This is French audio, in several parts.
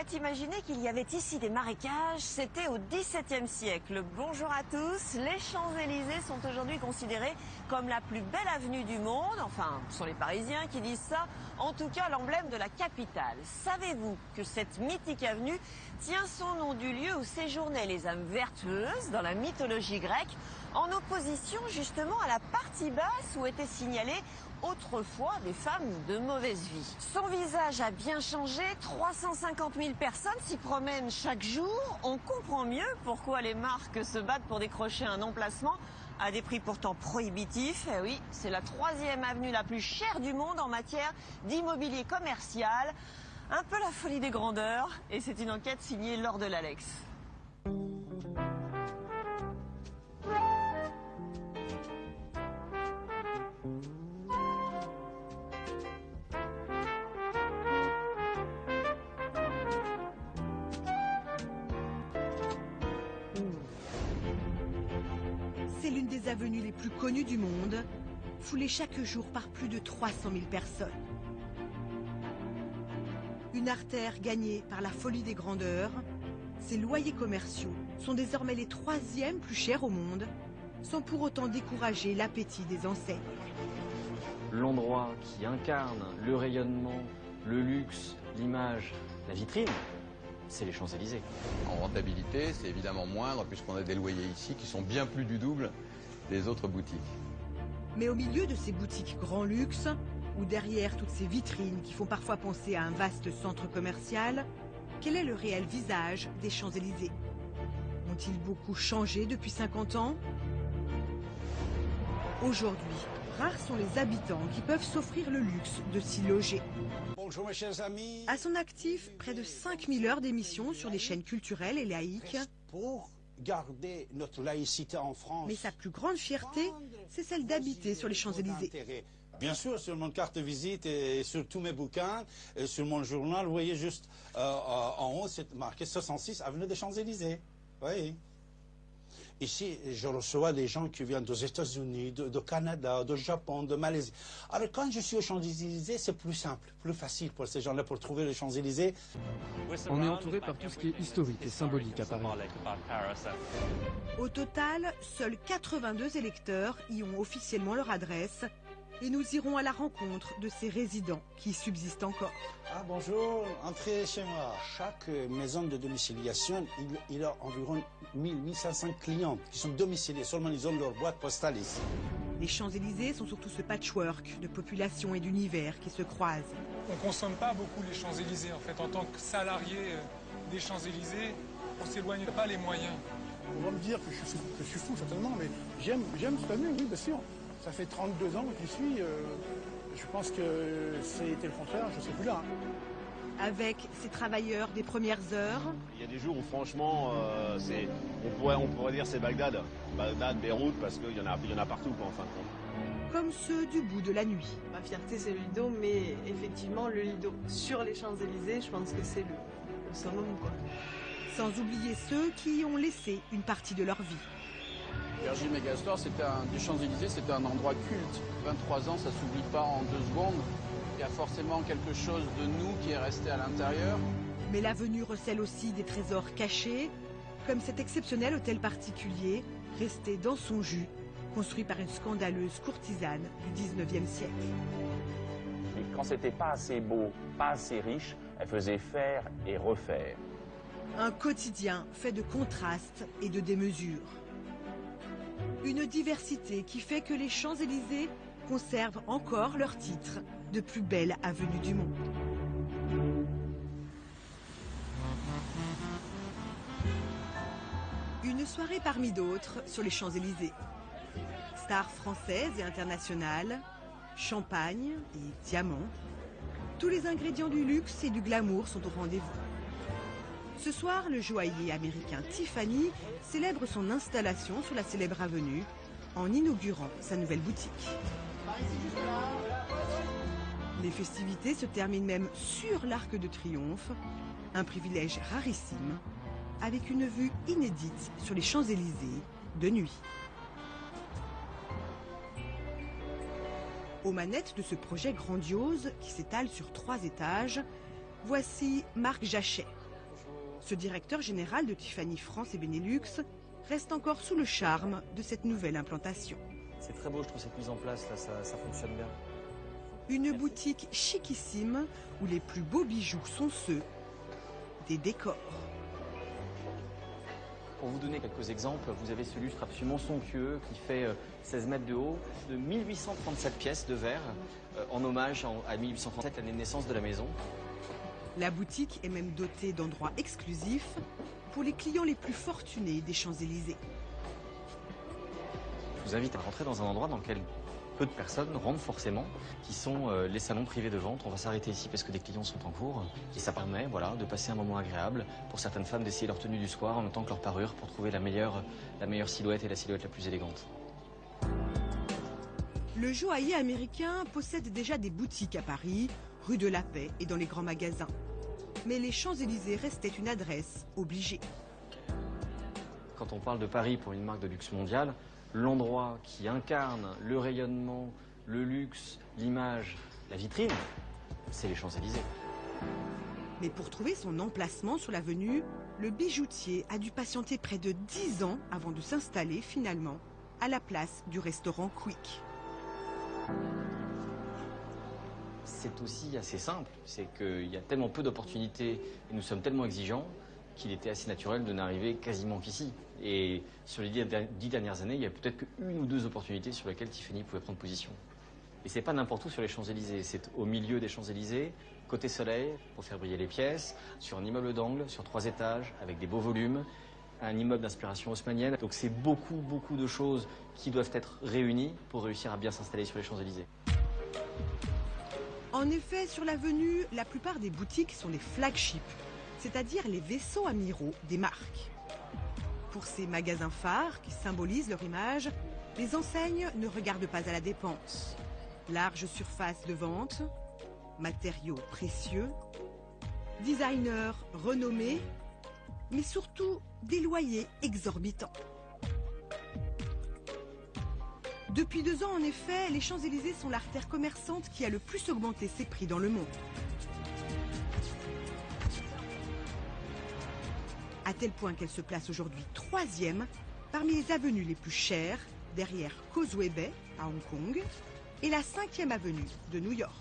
pourrait imaginer qu'il y avait ici des marécages. C'était au XVIIe siècle. Bonjour à tous. Les Champs-Élysées sont aujourd'hui considérés comme la plus belle avenue du monde. Enfin, ce sont les Parisiens qui disent ça. En tout cas, l'emblème de la capitale. Savez-vous que cette mythique avenue tient son nom du lieu où séjournaient les âmes vertueuses dans la mythologie grecque, en opposition justement à la partie basse où étaient signalées autrefois des femmes de mauvaise vie. Son visage a bien changé, 350 000 personnes s'y promènent chaque jour. On comprend mieux pourquoi les marques se battent pour décrocher un emplacement à des prix pourtant prohibitifs. Eh oui, c'est la 3e avenue la plus chère du monde en matière d'immobilier commercial. Un peu la folie des grandeurs, et c'est une enquête signée Laure de l'Alex. C'est l'une des avenues les plus connues du monde, foulée chaque jour par plus de 300 000 personnes. Une artère gagnée par la folie des grandeurs, ses loyers commerciaux sont désormais les 3e plus chers au monde, sans pour autant décourager l'appétit des enseignes. L'endroit qui incarne le rayonnement, le luxe, l'image, la vitrine, c'est les Champs-Élysées. En rentabilité, c'est évidemment moindre puisqu'on a des loyers ici qui sont bien plus du double des autres boutiques. Mais au milieu de ces boutiques grand luxe, ou derrière toutes ces vitrines qui font parfois penser à un vaste centre commercial, quel est le réel visage des Champs-Élysées? Ont-ils beaucoup changé depuis 50 ans? Aujourd'hui, rares sont les habitants qui peuvent s'offrir le luxe de s'y loger. Bonjour mes chers amis. À son actif, près de 5000 heures d'émissions sur des chaînes culturelles et laïques. Pour garder notre laïcité en France. Mais sa plus grande fierté, c'est celle d'habiter sur les Champs-Élysées. Bien sûr, sur mon carte de visite et sur tous mes bouquins, et sur mon journal, vous voyez juste en haut, c'est marqué 66 avenue des Champs-Élysées. Oui. Ici, je reçois des gens qui viennent des États-Unis, de Canada, du Japon, de Malaisie. Alors quand je suis aux Champs-Élysées, c'est plus simple, plus facile pour ces gens-là pour trouver les Champs-Élysées. On est entouré par tout ce qui est historique et symbolique à Paris. Au total, seuls 82 électeurs y ont officiellement leur adresse. Et nous irons à la rencontre de ces résidents qui subsistent encore. Ah bonjour, entrez chez moi. Chaque maison de domiciliation, il a environ 1000-1500 clients qui sont domiciliés. Seulement ils ont leur boîte postale ici. Les Champs-Élysées sont surtout ce patchwork de population et d'univers qui se croisent. On ne consomme pas beaucoup les Champs-Élysées. En fait, en tant que salarié des Champs-Élysées, on ne s'éloigne pas les moyens. On va me dire que je suis fou certainement, mais j'aime cette avenue, oui bien sûr. Ça fait 32 ans que j'y suis. Je pense que c'était le contraire, je ne serais plus là. Avec ces travailleurs des premières heures. Il y a des jours où franchement, on pourrait dire c'est Bagdad. Bagdad, Beyrouth, parce qu'il y en a partout quoi, en fin de compte. Comme ceux du bout de la nuit. Ma fierté c'est le Lido, mais effectivement le Lido sur les Champs-Élysées, je pense que c'est le summum quoi. Sans oublier ceux qui y ont laissé une partie de leur vie. Virgile Megastore, des Champs-Élysées, c'était un endroit culte. 23 ans, ça s'oublie pas en 2 secondes. Il y a forcément quelque chose de nous qui est resté à l'intérieur. Mais l'avenue recèle aussi des trésors cachés, comme cet exceptionnel hôtel particulier, resté dans son jus, construit par une scandaleuse courtisane du 19e siècle. Et quand c'était pas assez beau, pas assez riche, elle faisait faire et refaire. Un quotidien fait de contrastes et de démesures. Une diversité qui fait que les Champs-Élysées conservent encore leur titre de plus belle avenue du monde. Une soirée parmi d'autres sur les Champs-Élysées. Stars françaises et internationales, champagne et diamants. Tous les ingrédients du luxe et du glamour sont au rendez-vous. Ce soir, le joaillier américain Tiffany célèbre son installation sur la célèbre avenue en inaugurant sa nouvelle boutique. Les festivités se terminent même sur l'Arc de Triomphe, un privilège rarissime, avec une vue inédite sur les Champs-Élysées de nuit. Aux manettes de ce projet grandiose qui s'étale sur 3 étages, voici Marc Jachet, Ce directeur général de Tiffany France et Benelux reste encore sous le charme de cette nouvelle implantation. C'est très beau, je trouve, cette mise en place, là, ça fonctionne bien. Une boutique chiquissime où les plus beaux bijoux sont ceux des décors. Pour vous donner quelques exemples, vous avez ce lustre absolument somptueux qui fait 16 mètres de haut, de 1837 pièces de verre, en hommage à 1837, l'année de naissance de la maison. La boutique est même dotée d'endroits exclusifs pour les clients les plus fortunés des Champs-Élysées. Je vous invite à rentrer dans un endroit dans lequel peu de personnes rentrent forcément, qui sont les salons privés de vente. On va s'arrêter ici parce que des clients sont en cours. Et ça permet de passer un moment agréable pour certaines femmes d'essayer leur tenue du soir en même temps que leur parure pour trouver la meilleure silhouette et la silhouette la plus élégante. Le joaillier américain possède déjà des boutiques à Paris, rue de la Paix et dans les grands magasins. Mais les Champs-Élysées restaient une adresse obligée. Quand on parle de Paris pour une marque de luxe mondiale, l'endroit qui incarne le rayonnement, le luxe, l'image, la vitrine, c'est les Champs-Élysées. Mais pour trouver son emplacement sur l'avenue, le bijoutier a dû patienter près de 10 ans avant de s'installer finalement à la place du restaurant Quick. C'est aussi assez simple, c'est qu'il y a tellement peu d'opportunités et nous sommes tellement exigeants qu'il était assez naturel de n'arriver quasiment qu'ici. Et sur les 10 dernières années, il y a peut-être qu'une ou deux opportunités sur lesquelles Tiffany pouvait prendre position. Et c'est pas n'importe où sur les Champs-Élysées, c'est au milieu des Champs-Élysées, côté soleil, pour faire briller les pièces, sur un immeuble d'angle, sur 3 étages, avec des beaux volumes, un immeuble d'inspiration haussmannienne. Donc c'est beaucoup de choses qui doivent être réunies pour réussir à bien s'installer sur les Champs-Élysées. En effet, sur l'avenue, la plupart des boutiques sont les flagships, c'est-à-dire les vaisseaux amiraux des marques. Pour ces magasins phares qui symbolisent leur image, les enseignes ne regardent pas à la dépense. Large surface de vente, matériaux précieux, designers renommés, mais surtout des loyers exorbitants. Depuis 2 ans, en effet, les Champs-Élysées sont l'artère commerçante qui a le plus augmenté ses prix dans le monde. À tel point qu'elle se place aujourd'hui 3e parmi les avenues les plus chères, derrière Causeway Bay à Hong Kong et la 5e avenue de New York.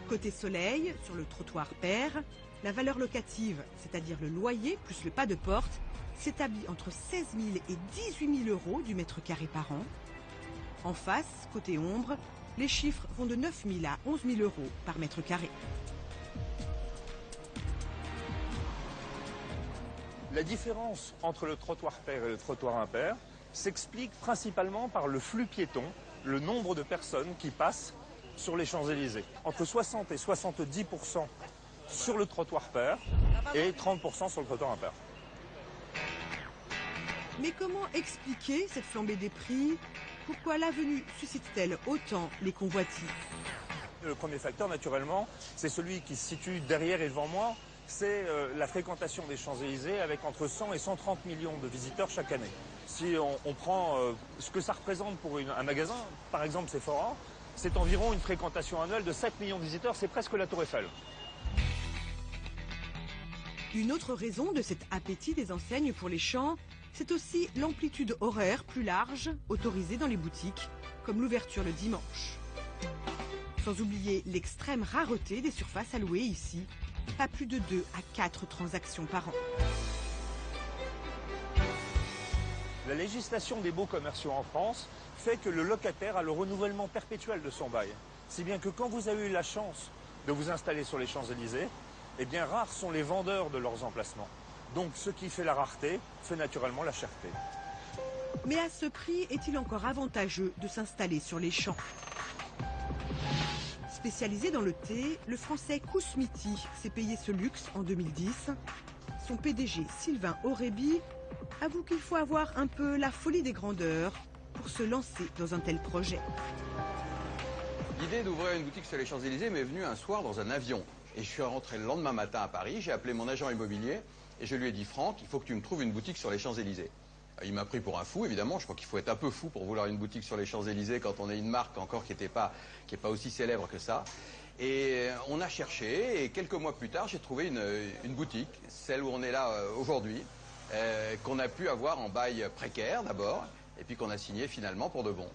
Côté soleil, sur le trottoir Pair, la valeur locative, c'est-à-dire le loyer plus le pas de porte, s'établit entre 16 000 et 18 000 euros du mètre carré par an. En face, côté ombre, les chiffres vont de 9 000 à 11 000 euros par mètre carré. La différence entre le trottoir pair et le trottoir impair s'explique principalement par le flux piéton, le nombre de personnes qui passent sur les Champs-Élysées. Entre 60 et 70% sur le trottoir pair et 30% sur le trottoir impair. Mais comment expliquer cette flambée des prix? Pourquoi l'avenue suscite-t-elle autant les convoitises? Le premier facteur, naturellement, c'est celui qui se situe derrière et devant moi. C'est la fréquentation des Champs-Élysées avec entre 100 et 130 millions de visiteurs chaque année. Si on prend ce que ça représente pour un magasin, par exemple Sephora, c'est environ une fréquentation annuelle de 7 millions de visiteurs, c'est presque la Tour Eiffel. Une autre raison de cet appétit des enseignes pour les Champs, c'est aussi l'amplitude horaire plus large autorisée dans les boutiques, comme l'ouverture le dimanche. Sans oublier l'extrême rareté des surfaces allouées ici, pas plus de 2 à 4 transactions par an. La législation des baux commerciaux en France fait que le locataire a le renouvellement perpétuel de son bail. Si bien que quand vous avez eu la chance de vous installer sur les Champs-Élysées, eh bien rares sont les vendeurs de leurs emplacements. Donc ce qui fait la rareté fait naturellement la cherté. Mais à ce prix, est-il encore avantageux de s'installer sur les Champs? Spécialisé dans le thé, le français Kousmiti s'est payé ce luxe en 2010. Son PDG Sylvain Aurébi avoue qu'il faut avoir un peu la folie des grandeurs pour se lancer dans un tel projet. L'idée d'ouvrir une boutique sur les Champs-Élysées m'est venue un soir dans un avion. Et je suis rentré le lendemain matin à Paris, j'ai appelé mon agent immobilier et je lui ai dit « Franck, il faut que tu me trouves une boutique sur les Champs-Élysées ». Il m'a pris pour un fou, évidemment. Je crois qu'il faut être un peu fou pour vouloir une boutique sur les Champs-Élysées quand on est une marque encore qui n'est pas aussi célèbre que ça. Et on a cherché, et quelques mois plus tard, j'ai trouvé une boutique, celle où on est là aujourd'hui, qu'on a pu avoir en bail précaire d'abord, et puis qu'on a signé finalement pour de bon.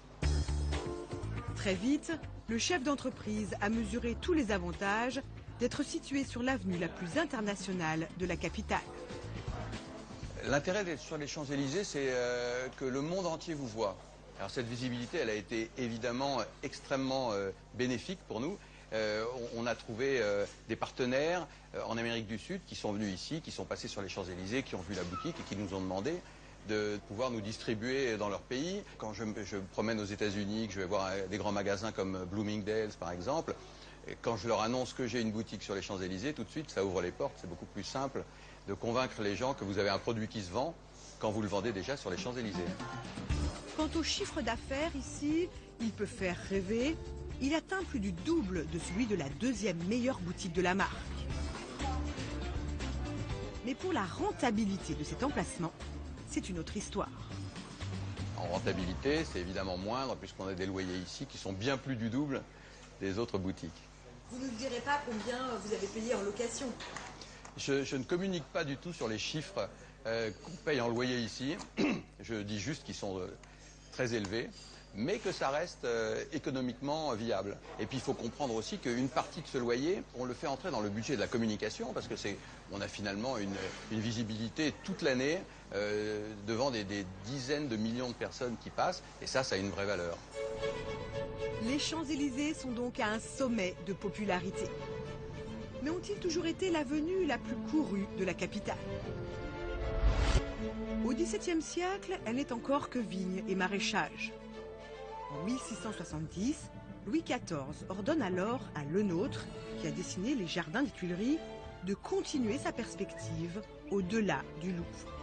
Très vite, le chef d'entreprise a mesuré tous les avantages d'être situé sur l'avenue la plus internationale de la capitale. L'intérêt d'être sur les Champs-Élysées, c'est que le monde entier vous voit. Alors cette visibilité, elle a été évidemment extrêmement bénéfique pour nous. On a trouvé des partenaires en Amérique du Sud qui sont venus ici, qui sont passés sur les Champs-Élysées, qui ont vu la boutique et qui nous ont demandé de pouvoir nous distribuer dans leur pays. Quand je me promène aux États-Unis, que je vais voir des grands magasins comme Bloomingdale's par exemple, et quand je leur annonce que j'ai une boutique sur les Champs-Élysées, tout de suite ça ouvre les portes. C'est beaucoup plus simple de convaincre les gens que vous avez un produit qui se vend quand vous le vendez déjà sur les Champs-Élysées. Quant au chiffre d'affaires ici, il peut faire rêver. Il atteint plus du double de celui de la deuxième meilleure boutique de la marque. Mais pour la rentabilité de cet emplacement, c'est une autre histoire. En rentabilité, c'est évidemment moindre puisqu'on a des loyers ici qui sont bien plus du double des autres boutiques. Vous ne nous direz pas combien vous avez payé en location? Je ne communique pas du tout sur les chiffres qu'on paye en loyer ici. Je dis juste qu'ils sont très élevés, mais que ça reste économiquement viable. Et puis il faut comprendre aussi qu'une partie de ce loyer, on le fait entrer dans le budget de la communication, parce que on a finalement une visibilité toute l'année devant des dizaines de millions de personnes qui passent, et ça a une vraie valeur. Les Champs-Élysées sont donc à un sommet de popularité. Mais ont-ils toujours été l'avenue la plus courue de la capitale? Au XVIIe siècle, elle n'est encore que vigne et maraîchage. En 1670, Louis XIV ordonne alors à Lenôtre, qui a dessiné les jardins des Tuileries, de continuer sa perspective au-delà du Louvre.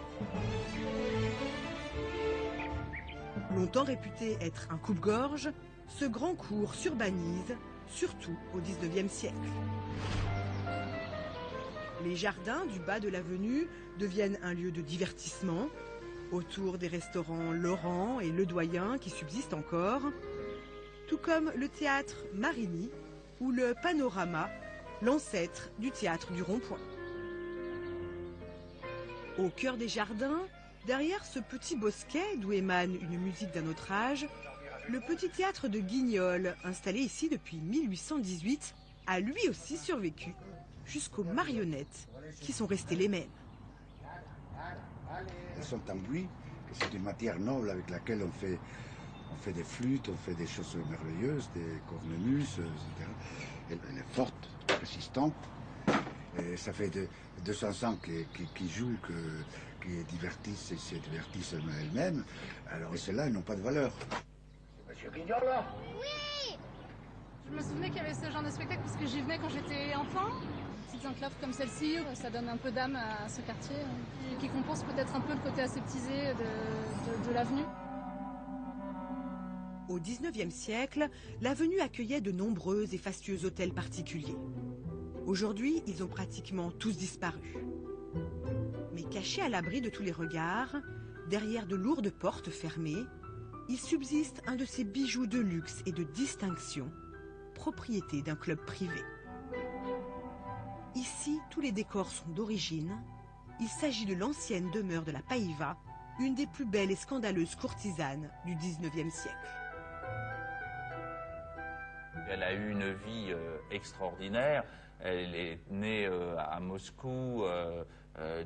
Longtemps réputé être un coupe-gorge, ce grand cours s'urbanise, surtout au XIXe siècle. Les jardins du bas de l'avenue deviennent un lieu de divertissement, autour des restaurants Laurent et Le Doyen qui subsistent encore, tout comme le théâtre Marigny ou le Panorama, l'ancêtre du théâtre du Rond-Point. Au cœur des jardins, derrière ce petit bosquet d'où émane une musique d'un autre âge, le petit théâtre de Guignol, installé ici depuis 1818, a lui aussi survécu, jusqu'aux marionnettes qui sont restées les mêmes. Elles sont en buis, c'est une matière noble avec laquelle on fait des flûtes, on fait des choses merveilleuses, des cornemuses, etc. Elle est forte, résistante, et ça fait 200 ans qu'ils jouent, qu'ils divertissent et se divertissent elles-mêmes. Alors celles-là, elles n'ont pas de valeur. Monsieur Guignol, là? Oui! Je me souvenais qu'il y avait ce genre de spectacle parce que j'y venais quand j'étais enfant. Petites enclaves comme celle-ci, ça donne un peu d'âme à ce quartier, qui compense peut-être un peu le côté aseptisé de l'avenue. Au XIXe siècle, l'avenue accueillait de nombreux et fastueux hôtels particuliers. Aujourd'hui, ils ont pratiquement tous disparu. Mais cachés à l'abri de tous les regards, derrière de lourdes portes fermées, il subsiste un de ces bijoux de luxe et de distinction, propriété d'un club privé. Ici, tous les décors sont d'origine. Il s'agit de l'ancienne demeure de la Païva, une des plus belles et scandaleuses courtisanes du XIXe siècle. Elle a eu une vie extraordinaire. Elle est née à Moscou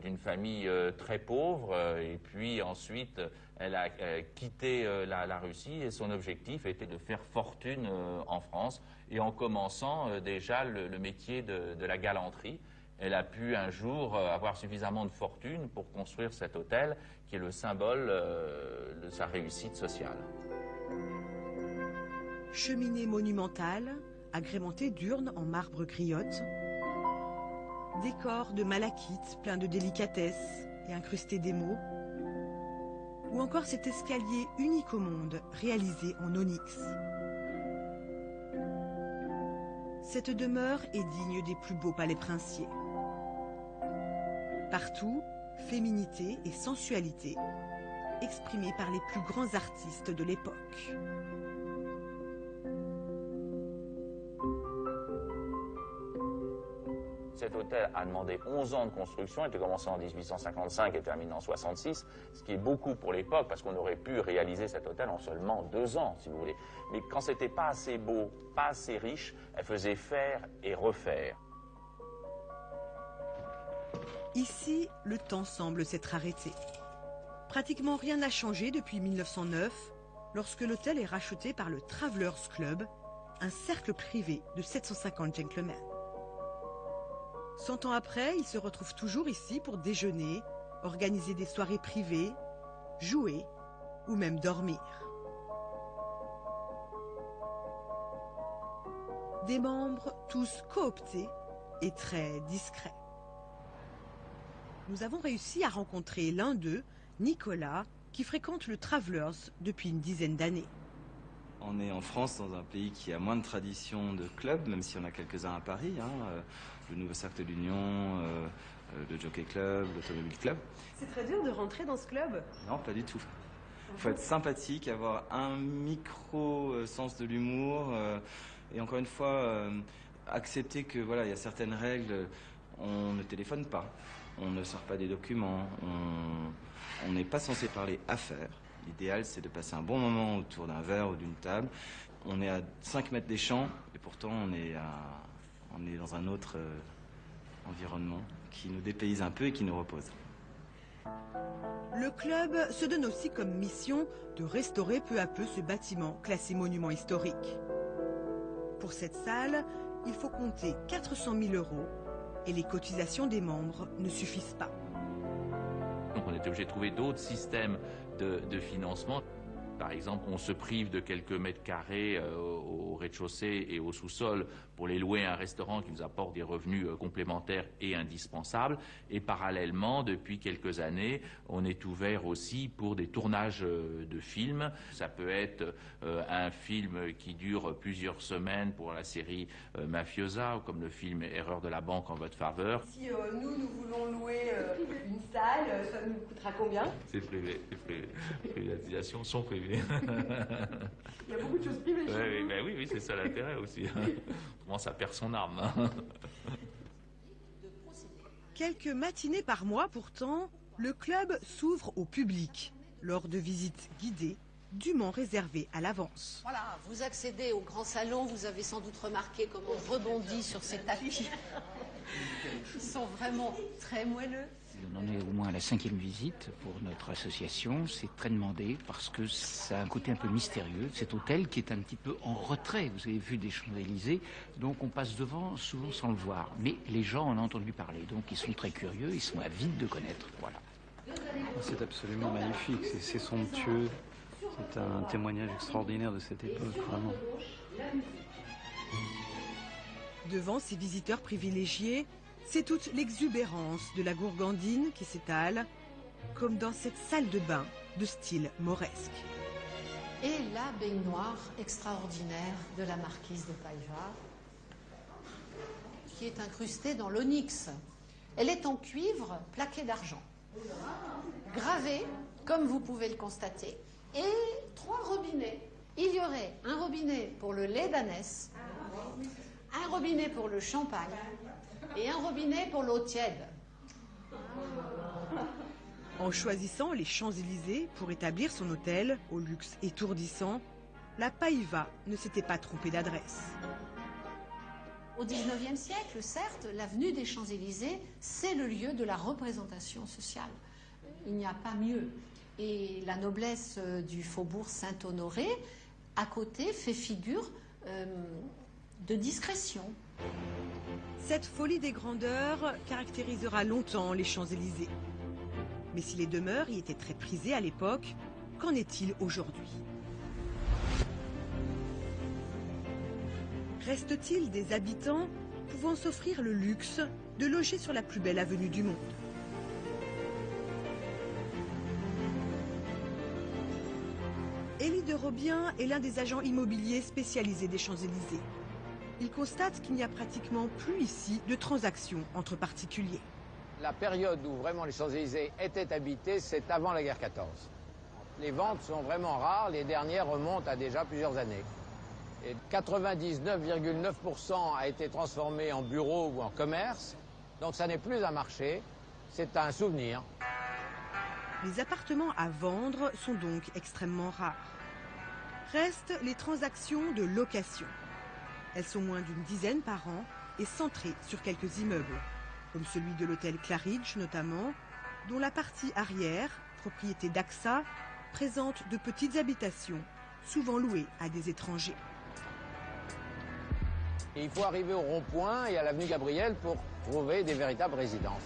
d'une famille très pauvre et puis ensuite elle a quitté la Russie et son objectif était de faire fortune en France et en commençant déjà le métier de la galanterie. Elle a pu un jour avoir suffisamment de fortune pour construire cet hôtel qui est le symbole de sa réussite sociale. Cheminée monumentale, agrémentée d'urnes en marbre griotte, décor de malachite plein de délicatesse et incrusté d'émaux, ou encore cet escalier unique au monde réalisé en onyx. Cette demeure est digne des plus beaux palais princiers. Partout, féminité et sensualité, exprimée par les plus grands artistes de l'époque. Cet hôtel a demandé 11 ans de construction, il était commencé en 1855 et terminé en 66, ce qui est beaucoup pour l'époque, parce qu'on aurait pu réaliser cet hôtel en seulement 2 ans, si vous voulez. Mais quand c'était pas assez beau, pas assez riche, elle faisait faire et refaire. Ici, le temps semble s'être arrêté. Pratiquement rien n'a changé depuis 1909, lorsque l'hôtel est racheté par le Travelers Club, un cercle privé de 750 gentlemen. 100 ans après, ils se retrouvent toujours ici pour déjeuner, organiser des soirées privées, jouer ou même dormir. Des membres tous cooptés et très discrets. Nous avons réussi à rencontrer l'un d'eux, Nicolas, qui fréquente le Travelers depuis une dizaine d'années. On est en France, dans un pays qui a moins de tradition de clubs, même si on a quelques-uns à Paris. Le Nouveau Cercle de l'Union, le Jockey Club, l'Automobile Club. C'est très dur de rentrer dans ce club? Non, pas du tout. Il faut être sympathique, avoir un micro-sens de l'humour. Et encore une fois, accepter que voilà, il y a certaines règles. On ne téléphone pas, on ne sort pas des documents, on n'est pas censé parler affaires. L'idéal, c'est de passer un bon moment autour d'un verre ou d'une table. On est à 5 mètres des champs et pourtant on est dans un autre environnement qui nous dépayse un peu et qui nous repose. Le club se donne aussi comme mission de restaurer peu à peu ce bâtiment classé monument historique. Pour cette salle, il faut compter 400 000 € et les cotisations des membres ne suffisent pas. Donc on était obligé de trouver d'autres systèmes de financement. Par exemple, on se prive de quelques mètres carrés au rez-de-chaussée et au sous-sol pour les louer à un restaurant qui nous apporte des revenus complémentaires et indispensables. Et parallèlement, depuis quelques années, on est ouvert aussi pour des tournages de films. Ça peut être un film qui dure plusieurs semaines pour la série Mafiosa, ou comme le film Erreur de la banque en votre faveur. Si nous voulons louer une salle, ça nous coûtera combien? C'est privé, les privatisations sont privées. Il y a beaucoup de choses privées chez nous. Oui, c'est ça l'intérêt aussi. Comment ça perd son âme. Quelques matinées par mois pourtant, le club s'ouvre au public lors de visites guidées dûment réservées à l'avance. Voilà, vous accédez au grand salon, vous avez sans doute remarqué comment on rebondit sur ces tapis. Ils sont vraiment très moelleux. On en est au moins à la 5e visite pour notre association. C'est très demandé parce que ça a un côté un peu mystérieux. Cet hôtel qui est un petit peu en retrait, vous avez vu, des Champs-Élysées, donc on passe devant souvent sans le voir. Mais les gens en ont entendu parler, donc ils sont très curieux, ils sont avides de connaître. Voilà. C'est absolument magnifique, c'est somptueux. C'est un témoignage extraordinaire de cette époque, vraiment. Devant ces visiteurs privilégiés, c'est toute l'exubérance de la gourgandine qui s'étale, comme dans cette salle de bain de style mauresque. Et la baignoire extraordinaire de la marquise de Paiva, qui est incrustée dans l'onyx. Elle est en cuivre plaqué d'argent, gravée, comme vous pouvez le constater, et 3 robinets. Il y aurait un robinet pour le lait d'ânesse, un robinet pour le champagne, et un robinet pour l'eau tiède. En choisissant les Champs-Élysées pour établir son hôtel au luxe étourdissant, la Paiva ne s'était pas trompée d'adresse. Au XIXe siècle, certes, l'avenue des Champs-Élysées, c'est le lieu de la représentation sociale. Il n'y a pas mieux. Et la noblesse du faubourg Saint-Honoré, à côté, fait figure de discrétion. Cette folie des grandeurs caractérisera longtemps les Champs-Élysées. Mais si les demeures y étaient très prisées à l'époque, qu'en est-il aujourd'hui? Reste-t-il des habitants pouvant s'offrir le luxe de loger sur la plus belle avenue du monde? Élie de Robien est l'un des agents immobiliers spécialisés des Champs-Élysées. Il constate qu'il n'y a pratiquement plus ici de transactions entre particuliers. La période où vraiment les Champs-Élysées étaient habités, c'est avant la guerre 14. Les ventes sont vraiment rares, les dernières remontent à déjà plusieurs années. Et 99,9% a été transformé en bureau ou en commerce, donc ça n'est plus un marché, c'est un souvenir. Les appartements à vendre sont donc extrêmement rares. Restent les transactions de location. Elles sont moins d'une dizaine par an et centrées sur quelques immeubles, comme celui de l'hôtel Claridge notamment, dont la partie arrière, propriété d'AXA, présente de petites habitations, souvent louées à des étrangers. Et il faut arriver au rond-point et à l'avenue Gabriel pour trouver des véritables résidences.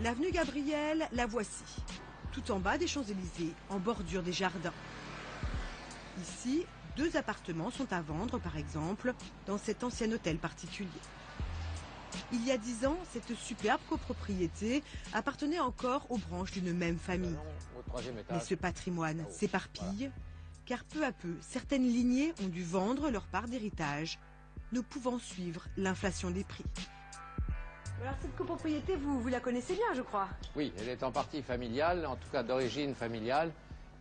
L'avenue Gabriel, la voici, tout en bas des Champs-Élysées, en bordure des jardins. Ici, 2 appartements sont à vendre, par exemple, dans cet ancien hôtel particulier. Il y a 10 ans, cette superbe copropriété appartenait encore aux branches d'une même famille. Mais ce patrimoine s'éparpille, car peu à peu, certaines lignées ont dû vendre leur part d'héritage, ne pouvant suivre l'inflation des prix. Alors cette copropriété, vous la connaissez bien, je crois. Oui, elle est en partie familiale, en tout cas d'origine familiale,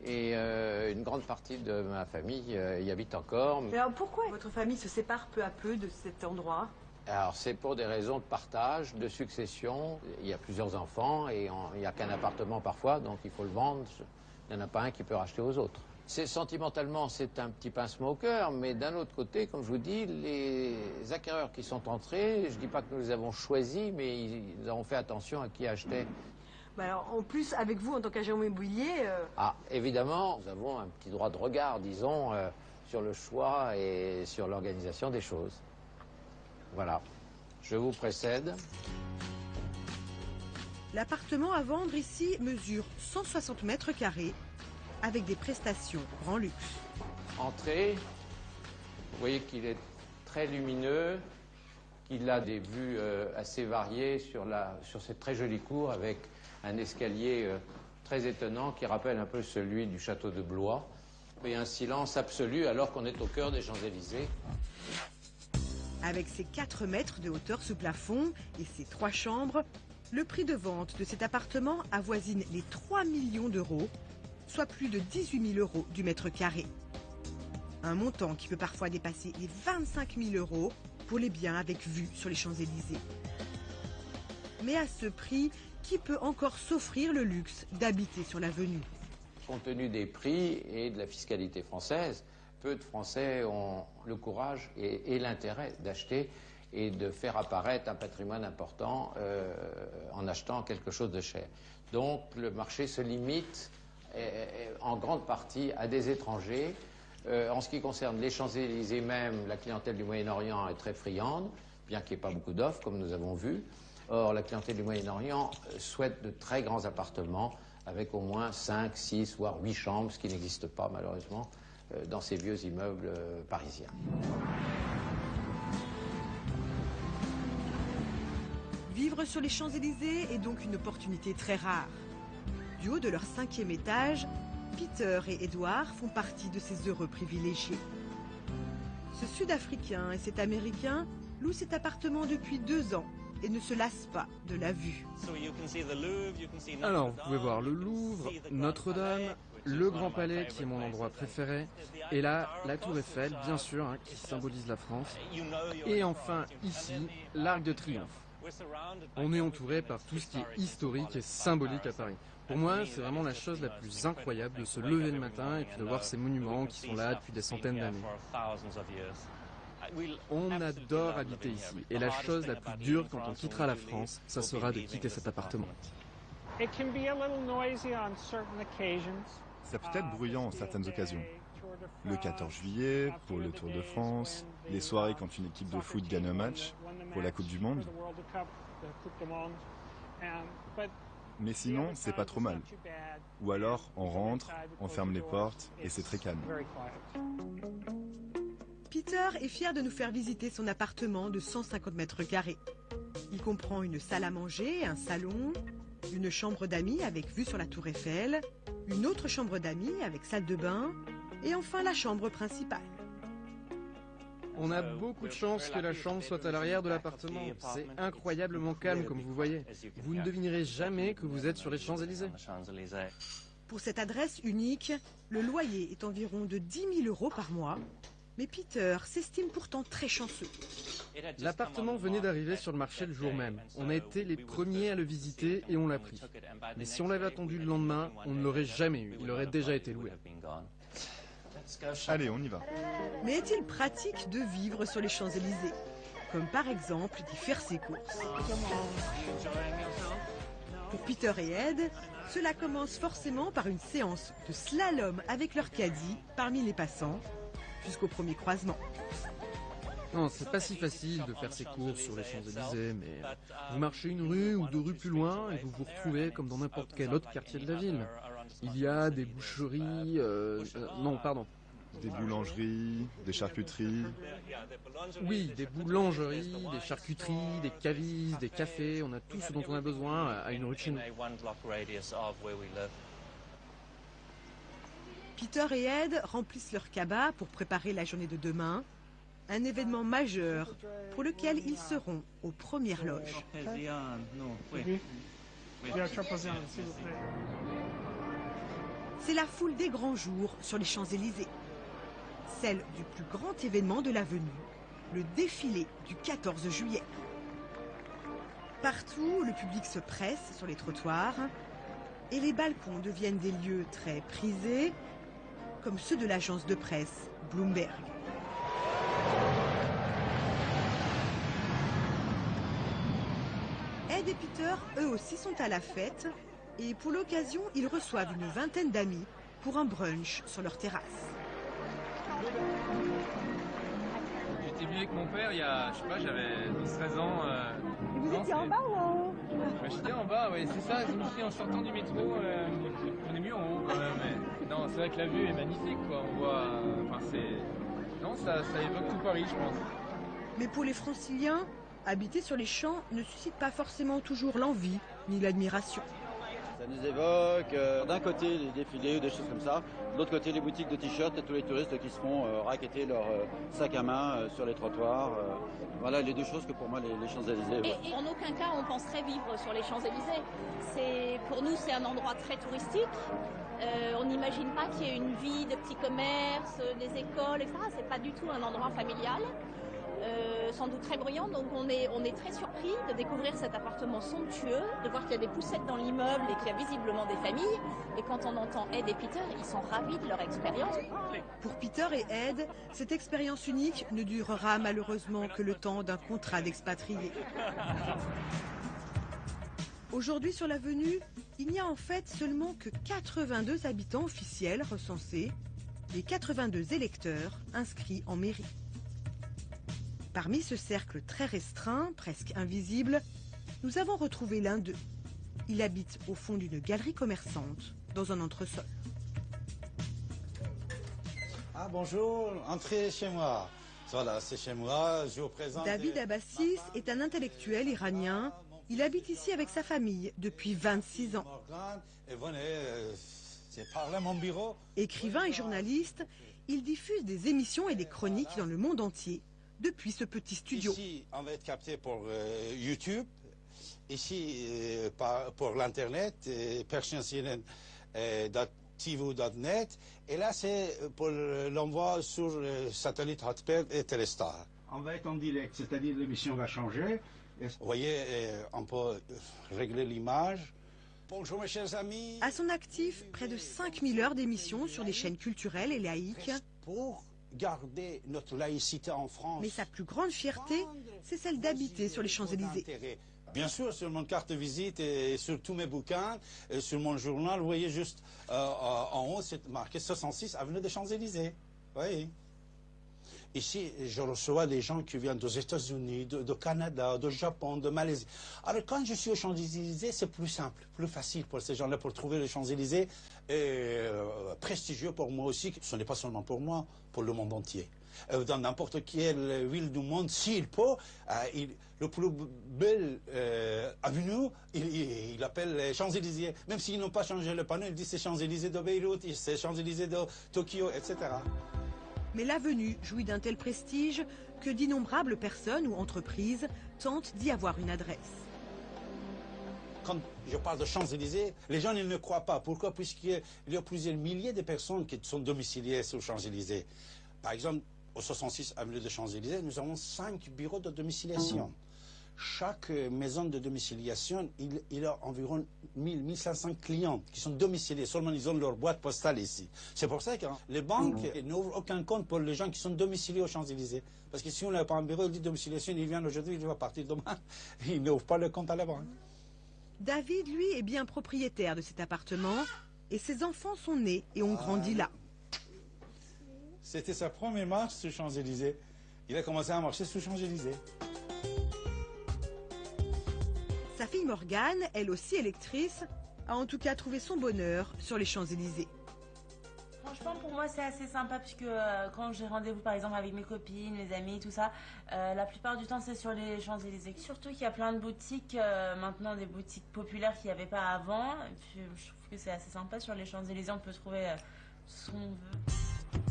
et une grande partie de ma famille y habite encore. Mais alors pourquoi votre famille se sépare peu à peu de cet endroit? Alors c'est pour des raisons de partage, de succession. Il y a plusieurs enfants et il n'y a qu'un appartement parfois, donc il faut le vendre. Il n'y en a pas un qui peut racheter aux autres. Sentimentalement, c'est un petit pincement au cœur, mais d'un autre côté, comme je vous dis, les acquéreurs qui sont entrés, je ne dis pas que nous les avons choisis, mais ils ont fait attention à qui achetait. Bah alors, en plus, avec vous, en tant qu'agent immobilier... Ah, évidemment, nous avons un petit droit de regard, disons, sur le choix et sur l'organisation des choses. Voilà, je vous précède. L'appartement à vendre ici mesure 160 mètres carrés, avec des prestations grand luxe. Entrée, vous voyez qu'il est très lumineux, qu'il a des vues assez variées sur cette très jolie cour avec un escalier très étonnant qui rappelle un peu celui du château de Blois et un silence absolu alors qu'on est au cœur des Champs-Élysées. Avec ses 4 mètres de hauteur sous plafond et ses 3 chambres, le prix de vente de cet appartement avoisine les 3 millions d'euros, soit plus de 18 000 euros du mètre carré. Un montant qui peut parfois dépasser les 25 000 euros pour les biens avec vue sur les Champs-Élysées. Mais à ce prix, qui peut encore s'offrir le luxe d'habiter sur l'avenue? Compte tenu des prix et de la fiscalité française, peu de Français ont le courage et l'intérêt d'acheter et de faire apparaître un patrimoine important en achetant quelque chose de cher. Donc le marché se limite en grande partie à des étrangers. En ce qui concerne les Champs-Élysées même, la clientèle du Moyen-Orient est très friande, bien qu'il n'y ait pas beaucoup d'offres, comme nous avons vu. Or, la clientèle du Moyen-Orient souhaite de très grands appartements avec au moins 5, 6, voire 8 chambres, ce qui n'existe pas malheureusement dans ces vieux immeubles parisiens. Vivre sur les Champs-Élysées est donc une opportunité très rare. Du haut de leur 5e étage, Peter et Edward font partie de ces heureux privilégiés. Ce Sud-Africain et cet Américain louent cet appartement depuis 2 ans et ne se lassent pas de la vue. Alors, vous pouvez voir le Louvre, Notre-Dame, le Grand Palais qui est mon endroit préféré, et là, la Tour Eiffel, bien sûr, hein, qui symbolise la France, et enfin, ici, l'Arc de Triomphe. On est entouré par tout ce qui est historique et symbolique à Paris. Pour moi, c'est vraiment la chose la plus incroyable de se lever le matin et puis de voir ces monuments qui sont là depuis des centaines d'années. On adore habiter ici, et la chose la plus dure quand on quittera la France, ça sera de quitter cet appartement. Ça peut être bruyant en certaines occasions. Le 14 juillet, pour le Tour de France, les soirées quand une équipe de foot gagne un match, pour la Coupe du Monde. Mais sinon, c'est pas trop mal. Ou alors, on rentre, on ferme les portes, et c'est très calme. Peter est fier de nous faire visiter son appartement de 150 mètres carrés. Il comprend une salle à manger, un salon, une chambre d'amis avec vue sur la Tour Eiffel, une autre chambre d'amis avec salle de bain, et enfin la chambre principale. On a beaucoup de chance que la chambre soit à l'arrière de l'appartement. C'est incroyablement calme, comme vous voyez. Vous ne devinerez jamais que vous êtes sur les Champs-Élysées. Pour cette adresse unique, le loyer est environ de 10 000 € par mois. Mais Peter s'estime pourtant très chanceux. L'appartement venait d'arriver sur le marché le jour même. On a été les premiers à le visiter et on l'a pris. Mais si on l'avait attendu le lendemain, on ne l'aurait jamais eu. Il aurait déjà été loué. Allez, on y va. Mais est-il pratique de vivre sur les Champs-Élysées? Comme par exemple d'y faire ses courses. Pour Peter et Ed, cela commence forcément par une séance de slalom avec leur caddie parmi les passants, jusqu'au premier croisement. Non, c'est pas si facile de faire ses courses sur les Champs-Élysées, mais vous marchez une rue ou 2 rues plus loin et vous vous retrouvez comme dans n'importe quel autre quartier de la ville. Il y a des boucheries... Des boulangeries, des charcuteries. Oui, des boulangeries, des charcuteries, des cavistes, des cafés. On a tout ce dont on a besoin à une rue de chez nous. Peter et Ed remplissent leur cabas pour préparer la journée de demain. Un événement majeur pour lequel ils seront aux premières loges. C'est la foule des grands jours sur les Champs-Élysées. Celle du plus grand événement de la venue, le défilé du 14 juillet. Partout, le public se presse sur les trottoirs et les balcons deviennent des lieux très prisés, comme ceux de l'agence de presse Bloomberg. Ed et Peter, eux aussi, sont à la fête et pour l'occasion, ils reçoivent une vingtaine d'amis pour un brunch sur leur terrasse. J'étais venu avec mon père il y a, je sais pas, j'avais 12-13 ans. Vous étiez en bas ou en haut? J'étais en bas, oui, c'est ça. Je me suis dit, en sortant du métro, on est mieux en haut quand même. Mais non, c'est vrai que la vue est magnifique, quoi. On voit, enfin, c'est... Non, ça évoque tout Paris, je pense. Mais pour les Franciliens, habiter sur les champs ne suscite pas forcément toujours l'envie ni l'admiration. Ça nous évoque d'un côté les défilés ou des choses comme ça, de l'autre côté les boutiques de t-shirts et tous les touristes qui se font raqueter leur sac à main sur les trottoirs. Voilà les deux choses que pour moi les Champs-Élysées. Et en aucun cas on penserait vivre sur les Champs-Élysées. Pour nous c'est un endroit très touristique. On n'imagine pas qu'il y ait une vie de petits commerces, des écoles, etc. C'est pas du tout un endroit familial. Sans doute très bruyant, donc on est très surpris de découvrir cet appartement somptueux, de voir qu'il y a des poussettes dans l'immeuble et qu'il y a visiblement des familles. Et quand on entend Ed et Peter, ils sont ravis de leur expérience. Pour Peter et Ed, cette expérience unique ne durera malheureusement que le temps d'un contrat d'expatrié. Aujourd'hui sur l'avenue, il n'y a en fait seulement que 82 habitants officiels recensés et 82 électeurs inscrits en mairie. Parmi ce cercle très restreint, presque invisible, nous avons retrouvé l'un d'eux. Il habite au fond d'une galerie commerçante, dans un entresol. Ah bonjour, entrez chez moi. Voilà, c'est chez moi, je vous présente... David Abbassis est un intellectuel iranien. Il habite ici avec sa famille depuis 26 ans. Et venez, c'est par là mon bureau. Écrivain et journaliste, il diffuse des émissions et des chroniques dans le monde entier. Depuis ce petit studio. Ici, on va être capté pour YouTube. Ici, pour l'Internet, persiancnn.tv.net. Et là, c'est pour l'envoi sur satellite Hotbird et Telestar. On va être en direct, c'est-à-dire l'émission va changer. Vous voyez, on peut régler l'image. Bonjour mes chers amis. À son actif, près de 5000 heures d'émissions sur les chaînes culturelles et laïques. Pour garder notre laïcité en France. Mais sa plus grande fierté, c'est celle d'habiter sur les Champs-Élysées. Bien sûr, sur mon carte de visite et sur tous mes bouquins, et sur mon journal, vous voyez juste en haut, c'est marqué 66 avenue des Champs-Élysées. Oui. Ici, je reçois des gens qui viennent des États-Unis, de Canada, de Japon, de Malaisie. Alors, quand je suis aux Champs-Élysées, c'est plus simple, plus facile pour ces gens-là pour trouver les Champs-Élysées. Et prestigieux pour moi aussi. Ce n'est pas seulement pour moi, pour le monde entier. Dans n'importe quelle ville du monde, s'il peut, le plus bel avenue, il appelle les Champs-Élysées. Même s'ils n'ont pas changé le panneau, il dit c'est Champs-Élysées de Beyrouth, c'est Champs-Élysées de Tokyo, etc. Mais l'avenue jouit d'un tel prestige que d'innombrables personnes ou entreprises tentent d'y avoir une adresse. quand je parle de Champs-Élysées, les gens ils ne croient pas. Pourquoi? Puisqu'il y a plusieurs milliers de personnes qui sont domiciliées sur Champs-Élysées. Par exemple, au 66 avenue de Champs-Élysées, nous avons 5 bureaux de domiciliation. Chaque maison de domiciliation, il a environ 1500 clients qui sont domiciliés. Seulement, ils ont leur boîte postale ici. C'est pour ça que les banques n'ouvrent aucun compte pour les gens qui sont domiciliés aux Champs-Élysées. Parce que si on n'a pas un bureau de domiciliation, il vient aujourd'hui, il va partir demain. Ils n'ouvrent pas le compte à la banque. David, lui, est bien propriétaire de cet appartement et ses enfants sont nés et ont grandi là. C'était sa première marche sur Champs-Élysées. Il a commencé à marcher sur Champs-Élysées. Sa fille Morgane, elle aussi électrice, a en tout cas trouvé son bonheur sur les Champs-Élysées. Franchement, pour moi, c'est assez sympa puisque quand j'ai rendez-vous, par exemple, avec mes copines, mes amis, tout ça, la plupart du temps, c'est sur les Champs-Élysées. Surtout qu'il y a plein de boutiques, maintenant des boutiques populaires qu'il n'y avait pas avant. Et puis, je trouve que c'est assez sympa sur les Champs-Élysées, on peut trouver ce qu'on veut.